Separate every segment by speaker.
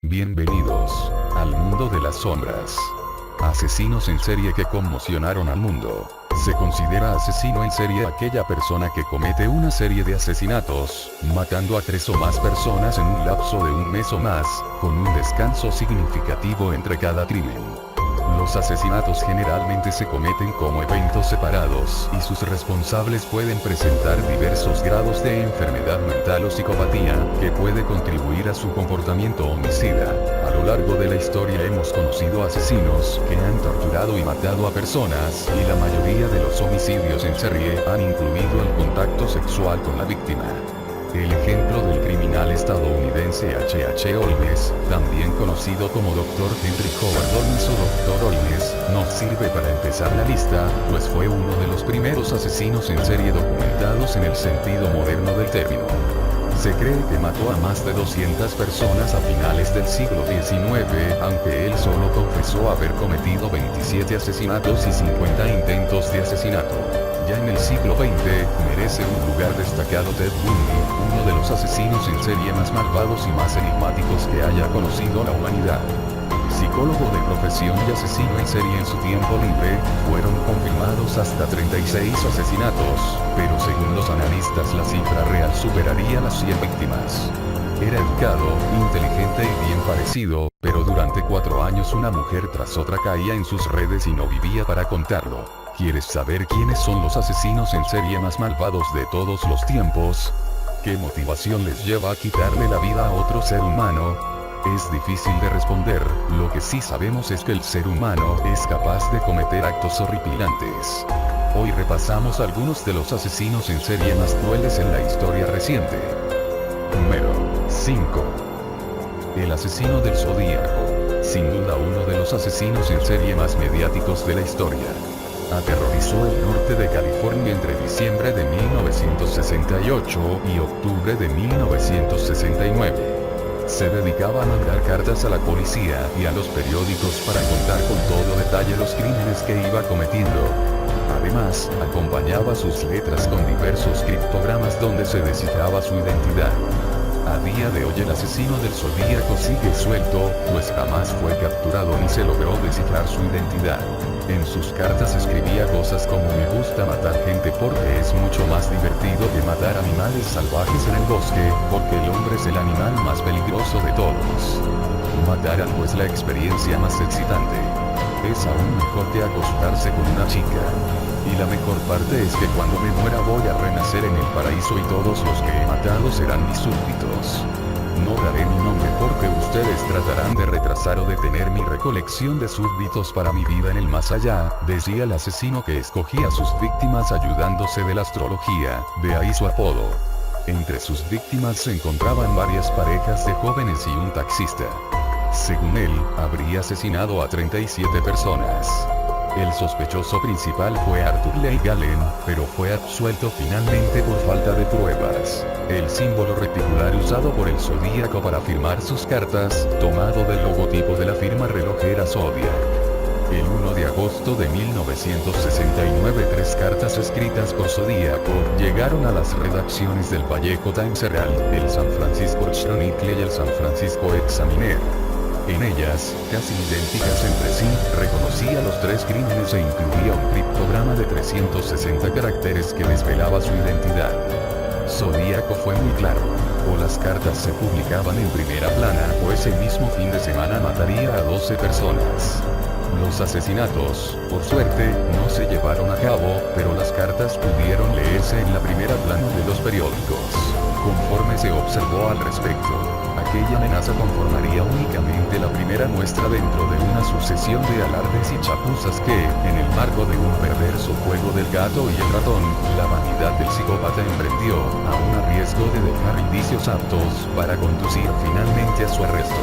Speaker 1: Bienvenidos al mundo de las sombras. Asesinos en serie que conmocionaron al mundo. Se considera asesino en serie aquella persona que comete una serie de asesinatos, matando a 3 o más personas en un lapso de un mes o más, con un descanso significativo entre cada crimen. Los asesinatos generalmente se cometen como eventos separados y sus responsables pueden presentar diversos grados de enfermedad mental o psicopatía, que puede contribuir a su comportamiento homicida. A lo largo de la historia hemos conocido asesinos que han torturado y matado a personas, y la mayoría de los homicidios en serie han incluido el contacto sexual con la víctima. El ejemplo del criminal estadounidense H.H. Holmes, también conocido como Dr. Henry Howard Holmes o Dr. Holmes, nos sirve para empezar la lista, pues fue uno de los primeros asesinos en serie documentados en el sentido moderno del término. Se cree que mató a más de 200 personas a finales del siglo XIX, aunque él solo confesó haber cometido 27 asesinatos y 50 intentos de asesinato. Ya en el siglo XX, merece un lugar destacado Ted Bundy, uno de los asesinos en serie más malvados y más enigmáticos que haya conocido la humanidad. Psicólogo de profesión y asesino en serie en su tiempo libre, fueron confirmados hasta 36 asesinatos, pero según los analistas la cifra real superaría las 100 víctimas. Era educado, inteligente y bien parecido, pero durante 4 años una mujer tras otra caía en sus redes y no vivía para contarlo. ¿Quieres saber quiénes son los asesinos en serie más malvados de todos los tiempos? ¿Qué motivación les lleva a quitarle la vida a otro ser humano? Es difícil de responder, lo que sí sabemos es que el ser humano es capaz de cometer actos horripilantes. Hoy repasamos algunos de los asesinos en serie más crueles en la historia reciente. Número 5. El asesino del Zodíaco. Sin duda uno de los asesinos en serie más mediáticos de la historia. Aterrorizó el norte de California entre diciembre de 1968 y octubre de 1969. Se dedicaba a mandar cartas a la policía y a los periódicos para contar con todo detalle los crímenes que iba cometiendo. Además, acompañaba sus letras con diversos criptogramas donde se descifraba su identidad. A día de hoy el asesino del Zodíaco sigue suelto, pues jamás fue capturado ni se logró descifrar su identidad. En sus cartas escribía cosas como: me gusta matar gente porque es mucho más divertido que matar animales salvajes en el bosque, porque el hombre es el animal más peligroso de todos. Matar algo es la experiencia más excitante. Es aún mejor que acostarse con una chica. Y la mejor parte es que cuando me muera voy a renacer en el paraíso y todos los que he matado serán mis súbditos. No daré mi nombre porque ustedes tratarán de retrasar o detener mi recolección de súbditos para mi vida en el más allá, decía el asesino, que escogía a sus víctimas ayudándose de la astrología, de ahí su apodo. Entre sus víctimas se encontraban varias parejas de jóvenes y un taxista. Según él, habría asesinado a 37 personas. El sospechoso principal fue Arthur Leigh Gallen, pero fue absuelto finalmente por falta de pruebas. El símbolo reticular usado por el Zodíaco para firmar sus cartas, tomado del logotipo de la firma relojera Zodiac. El 1 de agosto de 1969 3 cartas escritas por Zodíaco llegaron a las redacciones del Vallejo Times Herald, el San Francisco Chronicle y el San Francisco Examiner. En ellas, casi idénticas entre sí, reconocía los 3 crímenes e incluía un criptograma de 360 caracteres que desvelaba su identidad. Zodíaco fue muy claro: o las cartas se publicaban en primera plana, o ese mismo fin de semana mataría a 12 personas. Los asesinatos, por suerte, no se llevaron a cabo, pero las cartas pudieron leerse en la primera plana de los periódicos. Conforme se observó al respecto, aquella amenaza conformaría únicamente la primera muestra dentro de una sucesión de alardes y chapuzas que, en el marco de un perverso juego del gato y el ratón, la vanidad del psicópata emprendió, aún a riesgo de dejar indicios aptos para conducir finalmente a su arresto.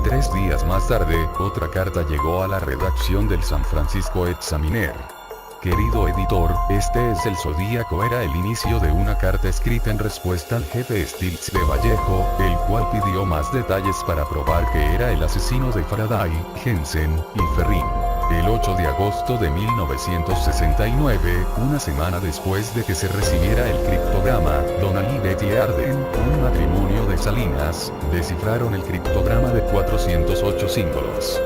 Speaker 1: 3 días más tarde, otra carta llegó a la redacción del San Francisco Examiner. Querido editor, este es el Zodíaco. Era el inicio de una carta escrita en respuesta al jefe Stiltz de Vallejo, el cual pidió más detalles para probar que era el asesino de Faraday, Jensen y Ferrin. El 8 de agosto de 1969, una semana después de que se recibiera el criptograma, Donald y Betty Arden, un matrimonio de Salinas, descifraron el criptograma de 4 408 símbolos.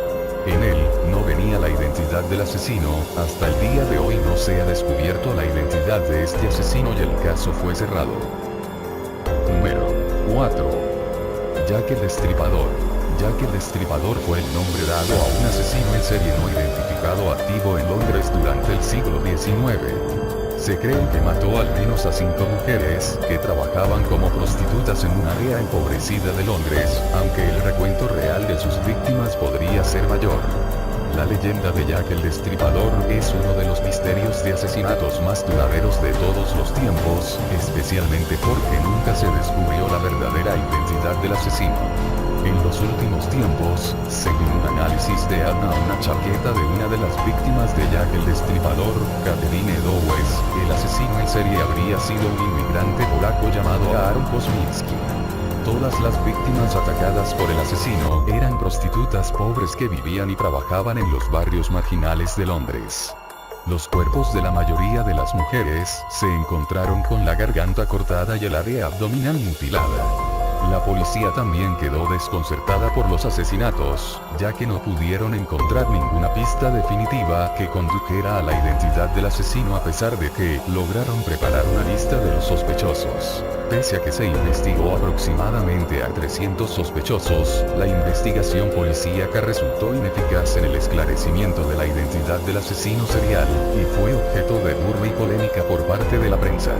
Speaker 1: En él, no venía la identidad del asesino, hasta el día de hoy no se ha descubierto la identidad de este asesino y el caso fue cerrado. Número 4. Jack el Destripador. Jack el Destripador fue el nombre dado a un asesino en serie no identificado activo en Londres durante el siglo XIX. Se cree que mató al menos a 5 mujeres, que trabajaban como prostitutas en un área empobrecida de Londres, aunque el recuento real de sus víctimas podría ser mayor. La leyenda de Jack el Destripador es uno de los misterios de asesinatos más duraderos de todos los tiempos, especialmente porque nunca se descubrió la verdadera identidad del asesino. En los últimos tiempos, según un análisis de una chaqueta de una de las víctimas de Jack el Destripador, Catherine Dowes, el asesino en serie habría sido un inmigrante polaco llamado Aaron Kosminski. Todas las víctimas atacadas por el asesino eran prostitutas pobres que vivían y trabajaban en los barrios marginales de Londres. Los cuerpos de la mayoría de las mujeres se encontraron con la garganta cortada y el área abdominal mutilada. La policía también quedó desconcertada por los asesinatos, ya que no pudieron encontrar ninguna pista definitiva que condujera a la identidad del asesino a pesar de que lograron preparar una lista de los sospechosos. Pese a que se investigó aproximadamente a 300 sospechosos, la investigación policíaca resultó ineficaz en el esclarecimiento de la identidad del asesino serial, y fue objeto de burla y polémica por parte de la prensa.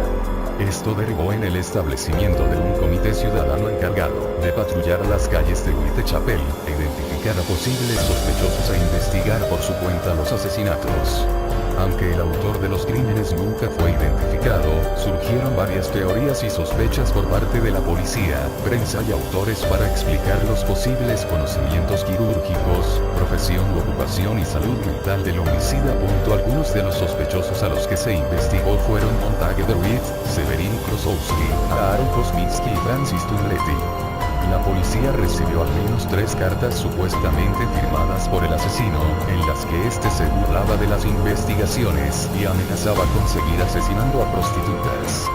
Speaker 1: Esto derivó en el establecimiento de un comité ciudadano encargado de patrullar las calles de Whitechapel, identificar a posibles sospechosos e investigar por su cuenta los asesinatos. Aunque el autor de los crímenes nunca fue identificado, surgieron varias teorías y sospechas por parte de la policía, prensa y autores para explicar los posibles conocimientos quirúrgicos, profesión u ocupación y salud mental del homicida. Algunos de los sospechosos a los que se investigó fueron Montague DeWitt, Severin Krosowski, Aaron Kosminski y Francis Tunlety. La policía recibió al menos 3 cartas supuestamente firmadas por el asesino, en las que este se burlaba de las investigaciones y amenazaba con seguir asesinando a prostitutas.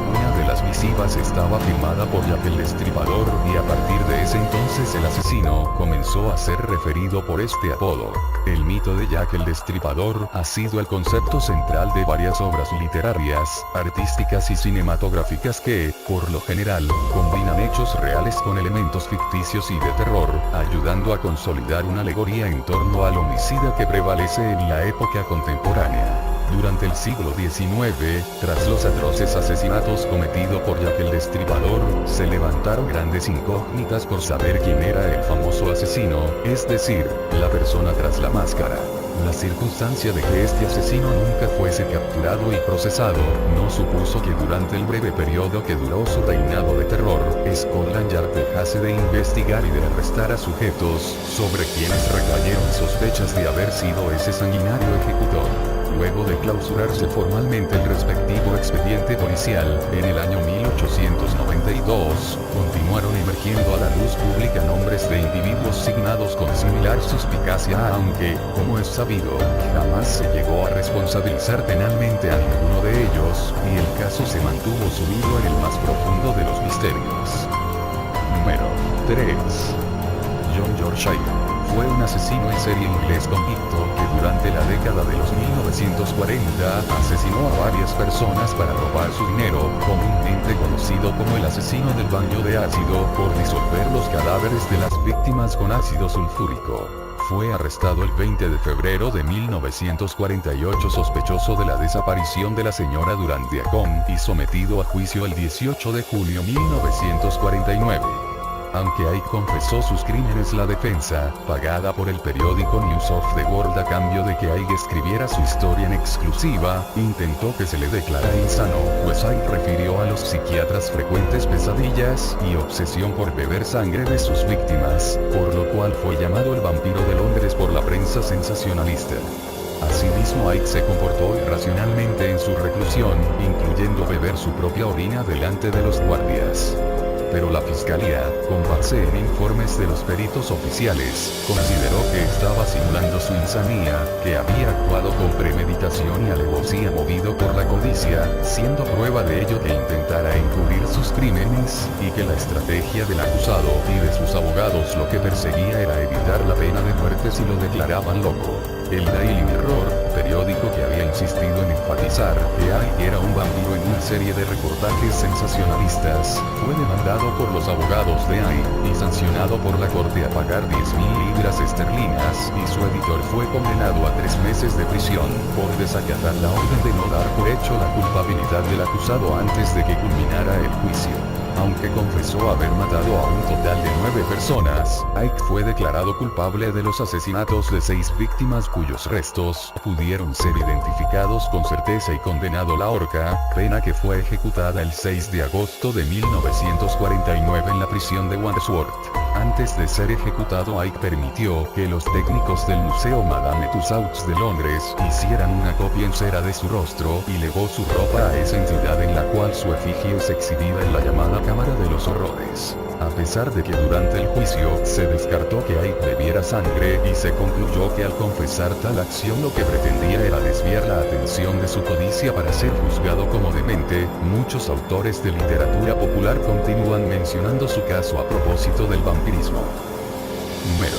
Speaker 1: Una de las misivas estaba firmada por Jack el Destripador, y a partir de ese entonces el asesino comenzó a ser referido por este apodo. El mito de Jack el Destripador ha sido el concepto central de varias obras literarias, artísticas y cinematográficas que, por lo general, combinan hechos reales con elementos ficticios y de terror, ayudando a consolidar una alegoría en torno al homicida que prevalece en la época contemporánea. Durante el siglo XIX, tras los atroces asesinatos cometidos por Jack el Destripador, se levantaron grandes incógnitas por saber quién era el famoso asesino, es decir, la persona tras la máscara. La circunstancia de que este asesino nunca fuese capturado y procesado, no supuso que durante el breve periodo que duró su reinado de terror, Scotland Yard dejase de investigar y de arrestar a sujetos, sobre quienes recayeron sospechas de haber sido ese sanguinario ejecutor. Luego de clausurarse formalmente el respectivo expediente policial, en el año 1892, continuaron emergiendo a la luz pública nombres de individuos signados con similar suspicacia, aunque, como es sabido, jamás se llegó a responsabilizar penalmente a ninguno de ellos, y el caso se mantuvo sumido en el más profundo de los misterios. Número 3. John Yorkshire. Fue un asesino en serie inglés convicto que durante la década de los 1940 asesinó a varias personas para robar su dinero, comúnmente conocido como el asesino del baño de ácido, por disolver los cadáveres de las víctimas con ácido sulfúrico. Fue arrestado el 20 de febrero de 1948 sospechoso de la desaparición de la señora Durand Diacon y sometido a juicio el 18 de junio de 1949. Aunque Ike confesó sus crímenes, la defensa, pagada por el periódico News of the World a cambio de que Ike escribiera su historia en exclusiva, intentó que se le declarara insano, pues Ike refirió a los psiquiatras frecuentes pesadillas y obsesión por beber sangre de sus víctimas, por lo cual fue llamado el vampiro de Londres por la prensa sensacionalista. Asimismo, Ike se comportó irracionalmente en su reclusión, incluyendo beber su propia orina delante de los guardias. pero la fiscalía, con base en informes de los peritos oficiales, consideró que estaba simulando su insanía, que había actuado con premeditación y alevosía movido por la codicia, siendo prueba de ello que intentara encubrir sus crímenes, y que la estrategia del acusado y de sus abogados lo que perseguía era evitar la pena de muerte si lo declaraban loco. El Daily Mirror, periódico que había insistido en enfatizar que Ike era un vampiro en una serie de reportajes sensacionalistas, fue demandado por los abogados de Ike y sancionado por la corte a pagar 10.000 libras esterlinas, y su editor fue condenado a 3 meses de prisión por desacatar la orden de no dar por hecho la culpabilidad del acusado antes de que culminara el juicio. Aunque confesó haber matado a un total de 9 personas, Ike fue declarado culpable de los asesinatos de 6 víctimas cuyos restos pudieron ser identificados con certeza y condenado a la horca, pena que fue ejecutada el 6 de agosto de 1949 en la prisión de Wandsworth. Antes de ser ejecutado, Ike permitió que los técnicos del Museo Madame Tussauds de Londres hicieran una copia en cera de su rostro y legó su ropa a esa entidad en la cual su efigie es exhibida en la llamada Cámara de los Horrores. A pesar de que durante el juicio se descartó que Ike bebiera sangre y se concluyó que al confesar tal acción lo que pretendía era desviar la atención de su codicia para ser juzgado como demente, muchos autores de literatura popular continúan mencionando su caso a propósito del vampirismo. Número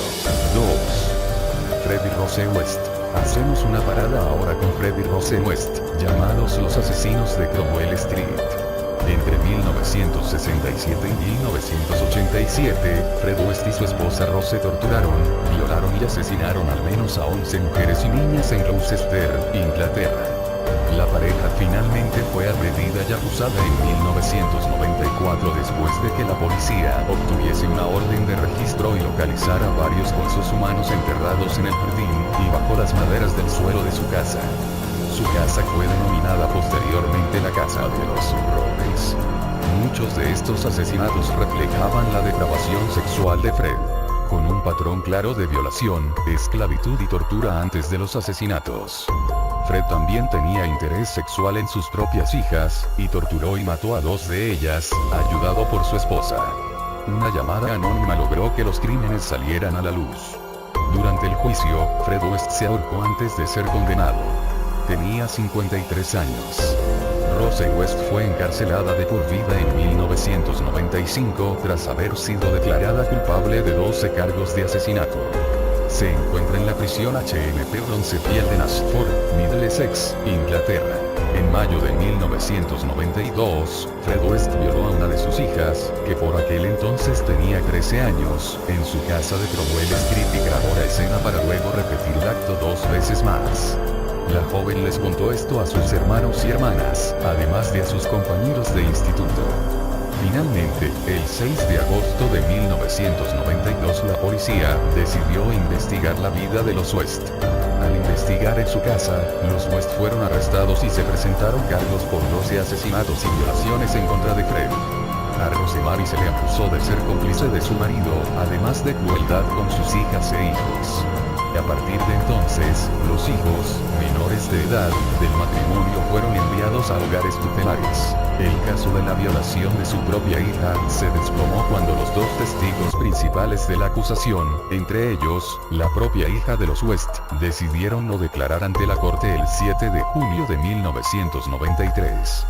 Speaker 1: 2. Fred y Rose West. Hacemos una parada ahora con Fred y Rose West, llamados los asesinos de Cromwell Street. Entre 1967 y 1987, Fred West y su esposa Rose torturaron, violaron y asesinaron al menos a 11 mujeres y niñas en Gloucester, Inglaterra. La pareja finalmente fue agredida y acusada en 1994 después de que la policía obtuviese una orden de registro y localizara varios huesos humanos enterrados en el jardín y bajo las maderas del suelo de su casa. Su casa fue denominada posteriormente la Casa de los Horrores. Muchos de estos asesinatos reflejaban la depravación sexual de Fred, con un patrón claro de violación, esclavitud y tortura antes de los asesinatos. Fred también tenía interés sexual en sus propias hijas, y torturó y mató a 2 de ellas, ayudado por su esposa. Una llamada anónima logró que los crímenes salieran a la luz. Durante el juicio, Fred West se ahorcó antes de ser condenado. Tenía 53 años. Rose West fue encarcelada de por vida en 1995 tras haber sido declarada culpable de 12 cargos de asesinato. Se encuentra en la prisión HMP Bronzefield en Ashford, Middlesex, Inglaterra. En mayo de 1992, Fred West violó a una de sus hijas, que por aquel entonces tenía 13 años, en su casa de Cromwell Street y grabó la escena para luego repetir el acto 2 veces más. La joven les contó esto a sus hermanos y hermanas, además de a sus compañeros de instituto. Finalmente, el 6 de agosto de 1992 la policía decidió investigar la vida de los West. Al investigar en su casa, los West fueron arrestados y se presentaron cargos por 12 asesinatos y violaciones en contra de Fred. A Rosemary se le acusó de ser cómplice de su marido, además de crueldad con sus hijas e hijos. A partir de entonces, los hijos, menores de edad, del matrimonio fueron enviados a hogares tutelares. El caso de la violación de su propia hija se desplomó cuando los 2 testigos principales de la acusación, entre ellos, la propia hija de los West, decidieron no declarar ante la corte el 7 de junio de 1993.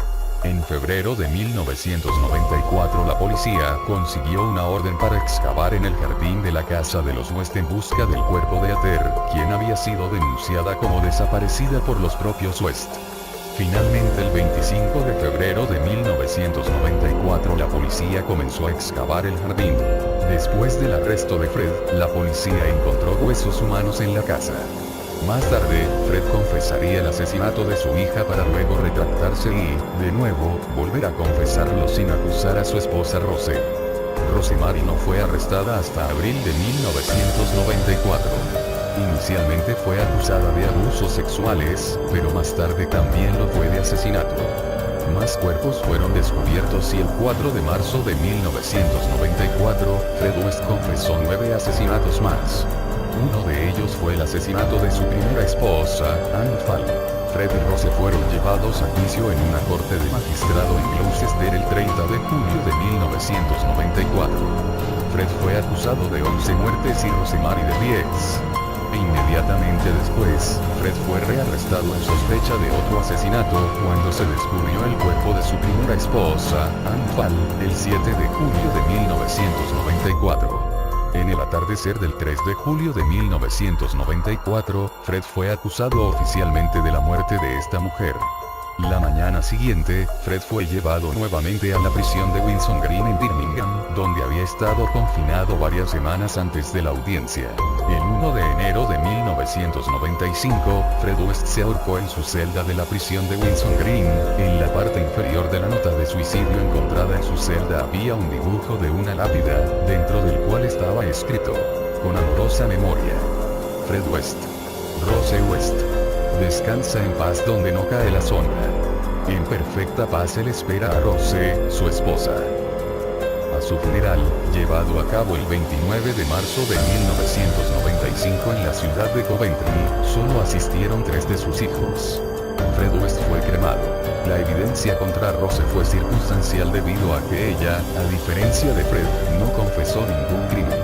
Speaker 1: En febrero de 1994 la policía consiguió una orden para excavar en el jardín de la casa de los West en busca del cuerpo de Ather, quien había sido denunciada como desaparecida por los propios West. Finalmente el 25 de febrero de 1994 la policía comenzó a excavar el jardín. Después del arresto de Fred, la policía encontró huesos humanos en la casa. Más tarde, Fred confesaría el asesinato de su hija para luego retractarse y, de nuevo, volver a confesarlo sin acusar a su esposa Rose. Rosemary no fue arrestada hasta abril de 1994. Inicialmente fue acusada de abusos sexuales, pero más tarde también lo fue de asesinato. Más cuerpos fueron descubiertos y el 4 de marzo de 1994, Fred West confesó 9 asesinatos más. Uno de ellos fue el asesinato de su primera esposa, Anne Fall. Fred y Rose fueron llevados a juicio en una corte de magistrado en Gloucester el 30 de julio de 1994. Fred fue acusado de 11 muertes y Rosemary de 10. Inmediatamente después, Fred fue rearrestado en sospecha de otro asesinato cuando se descubrió el cuerpo de su primera esposa, Anne Fall, el 7 de julio de 1994. En el atardecer del 3 de julio de 1994, Fred fue acusado oficialmente de la muerte de esta mujer. La mañana siguiente, Fred fue llevado nuevamente a la prisión de Winson Green en Birmingham, donde había estado confinado varias semanas antes de la audiencia. El 1 de enero de 1995, Fred West se ahorcó en su celda de la prisión de Winson Green. En la parte inferior de la nota de suicidio encontrada en su celda había un dibujo de una lápida, dentro del cual estaba escrito: con amorosa memoria, Fred West. Rose West. Descansa en paz donde no cae la sombra. En perfecta paz él espera a Rose, su esposa. A su funeral, llevado a cabo el 29 de marzo de 1995 en la ciudad de Coventry, solo asistieron 3 de sus hijos. Fred West fue cremado. La evidencia contra Rose fue circunstancial debido a que ella, a diferencia de Fred, no confesó ningún crimen.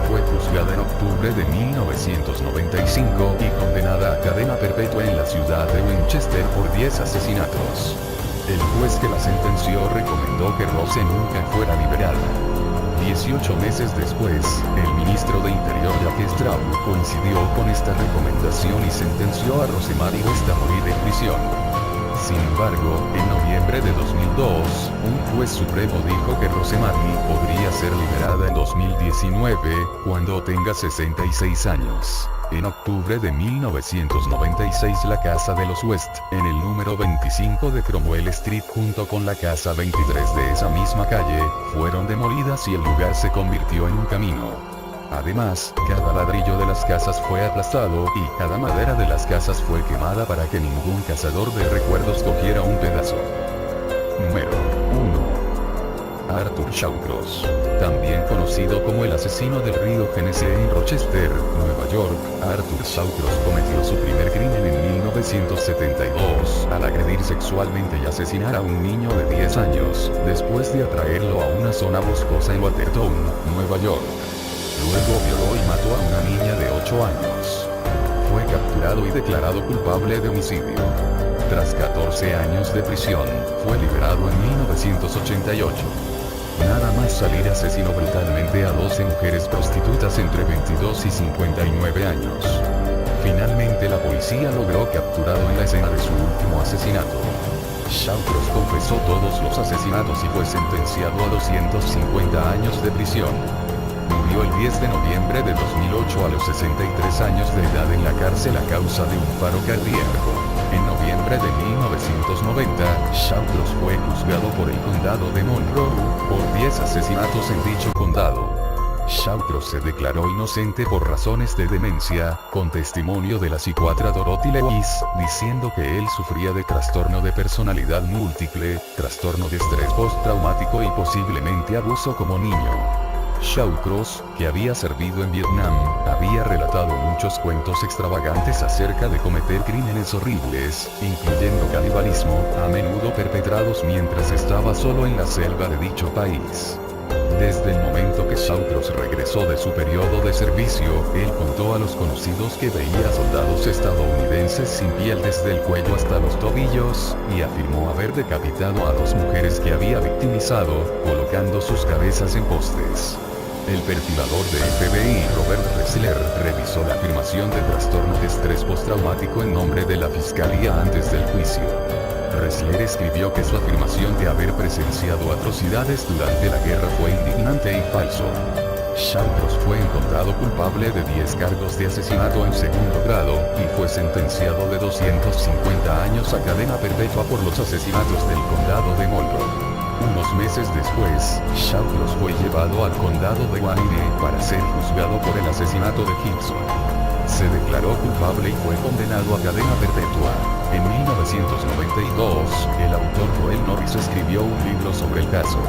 Speaker 1: Fue juzgada en octubre de 1995 y condenada a cadena perpetua en la ciudad de Winchester por 10 asesinatos. El juez que la sentenció recomendó que Rose nunca fuera liberada. 18 meses después, el ministro de Interior Jack Straw coincidió con esta recomendación y sentenció a Rosemary West a morir en prisión. Sin embargo, en noviembre de 2002, un juez supremo dijo que Rosemary podría ser liberada en 2019, cuando tenga 66 años. En octubre de 1996 la casa de los West, en el número 25 de Cromwell Street junto con la casa 23 de esa misma calle, fueron demolidas y el lugar se convirtió en un camino. Además, cada ladrillo de las casas fue aplastado y cada madera de las casas fue quemada para que ningún cazador de recuerdos cogiera un pedazo. Número 1. Arthur Shawcross. También conocido como el asesino del río Genesee en Rochester, Nueva York, Arthur Shawcross cometió su primer crimen en 1972 al agredir sexualmente y asesinar a un niño de 10 años, después de atraerlo a una zona boscosa en Watertown, Nueva York. Luego violó y mató a una niña de 8 años. Fue capturado y declarado culpable de homicidio. Tras 14 años de prisión, fue liberado en 1988. Nada más salir asesinó brutalmente a 12 mujeres prostitutas entre 22 y 59 años. Finalmente la policía logró capturarlo en la escena de su último asesinato. Shawcross confesó todos los asesinatos y fue sentenciado a 250 años de prisión. Murió el 10 de noviembre de 2008 a los 63 años de edad en la cárcel a causa de un paro cardíaco. En noviembre de 1990, Shawcross fue juzgado por el condado de Monroe por 10 asesinatos en dicho condado. Shawcross se declaró inocente por razones de demencia, con testimonio de la psiquiatra Dorothy Lewis, diciendo que él sufría de trastorno de personalidad múltiple, trastorno de estrés postraumático y posiblemente abuso como niño. Shawcross, que había servido en Vietnam, había relatado muchos cuentos extravagantes acerca de cometer crímenes horribles, incluyendo canibalismo, a menudo perpetrados mientras estaba solo en la selva de dicho país. Desde el momento que Shawcross regresó de su periodo de servicio, él contó a los conocidos que veía soldados estadounidenses sin piel desde el cuello hasta los tobillos, y afirmó haber decapitado a 2 mujeres que había victimizado, colocando sus cabezas en postes. El perfilador de FBI Robert Ressler revisó la afirmación de trastorno de estrés postraumático en nombre de la fiscalía antes del juicio. Ressler escribió que su afirmación de haber presenciado atrocidades durante la guerra fue indignante y falso. Shawcross fue encontrado culpable de 10 cargos de asesinato en segundo grado, y fue sentenciado de 250 años a cadena perpetua por los asesinatos del condado de Monroe. Unos meses después, Shawcross fue llevado al condado de Wayne para ser juzgado por el asesinato de Gibson. Se declaró culpable y fue condenado a cadena perpetua. En 1992, el autor Joel Norris escribió un libro sobre el caso.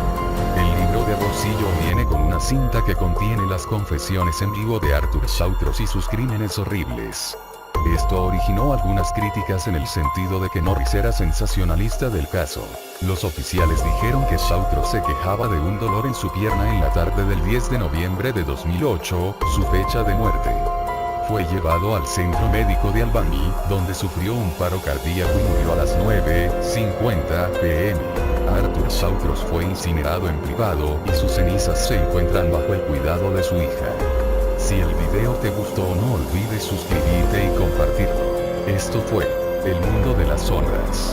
Speaker 1: El libro de bolsillo viene con una cinta que contiene las confesiones en vivo de Arthur Shawcross y sus crímenes horribles. Esto originó algunas críticas en el sentido de que Norris era sensacionalista del caso. Los oficiales dijeron que Shautro se quejaba de un dolor en su pierna en la tarde del 10 de noviembre de 2008, su fecha de muerte. Fue llevado al centro médico de Albany, donde sufrió un paro cardíaco y murió a las 9:50 p.m. Arthur Shautros fue incinerado en privado y sus cenizas se encuentran bajo el cuidado de su hija. Si el video te gustó, no olvides suscribirte y compartirlo. Esto fue El Mundo de las Sombras.